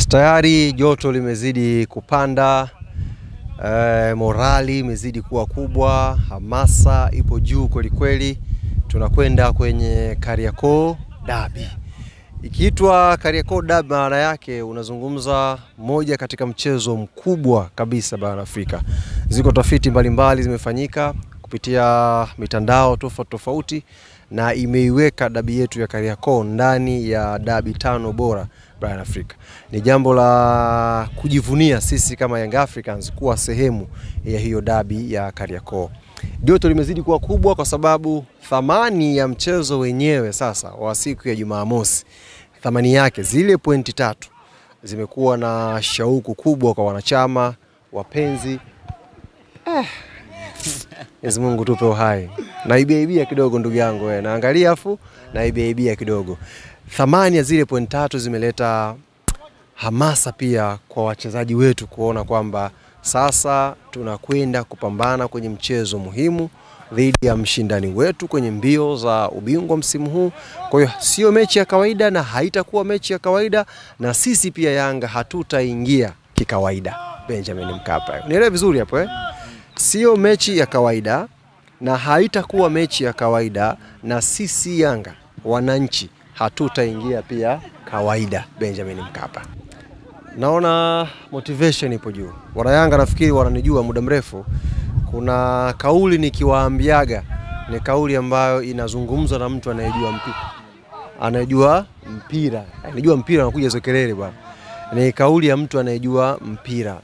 Tayari joto limezidi kupanda, morali imezidi kuwa kubwa, hamasa ipo juu kweli kweli. Tunakwenda kwenye Kariakoo Derby. Ikiitwa Kariakoo Derby maana yake unazungumza moja katika mchezo mkubwa kabisa barani Afrika. Ziko tafiti mbalimbali zimefanyika kupitia mitandao tofauti na imeiweka derby yetu ya Kariakoo ndani ya derby 5 bora barani Afrika. Ni jambo la kujivunia sisi kama Young Africans kuwa sehemu ya hiyo derby ya Kariakoo. Joto limezidi kuwa kubwa kwa sababu thamani ya mchezo wenyewe sasa wa siku ya Jumamosi, thamani yake zile pointi 3 zimekuwa na shauku kubwa kwa wanachama, wapenzi. Mwenyezi Mungu tupe uhai. Naibia kidogo ndugu yangu wewe. Naangalia afu naibia kidogo. Thamani ya zile point 3 zimeleta hamasa pia kwa wachezaji wetu kuona kwamba sasa tunakwenda kupambana kwenye mchezo muhimu dhidi ya mshindani wetu kwenye mbio za ubingwa msimu huu. Kwa hiyo sio mechi ya kawaida na haitakuwa mechi ya kawaida, na sisi pia Yanga hatutaingia kikawaida Benjamin Mkapa. Nielewe vizuri hapo Sio mechi ya kawaida na haitakuwa mechi ya kawaida, na sisi Yanga wananchi hatutaingia pia kawaida Benjamin Mkapa. Naona motivation ipo juu. Wana Yanga nafikiri wananijua muda mrefu. Kuna kauli nikiwaambiaga, ni kauli ambayo inazungumzwa na mtu anayejua mpira. Anajua mpira. Anajua mpira anakuja hizo kelele bwana. Ni kauli ya mtu anayejua mpira.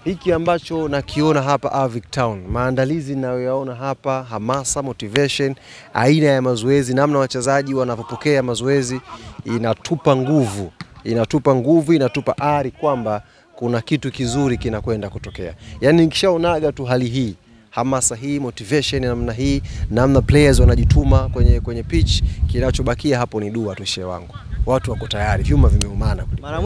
Hiki ambacho nakiona hapa Avic Town, maandalizi ninayoyaona hapa, hamasa, motivation, aina ya mazoezi, namna wachezaji wanapopokea mazoezi, inatupa nguvu, inatupa ari kwamba kuna kitu kizuri kinakwenda kutokea. Yaani nikishaonaga tu hali hii, hamasa hii, motivation namna hii, namna players wanajituma kwenye pitch, kinachobakia hapo ni dua tu shehe wangu. Watu wako tayari, vyuma vimeumana.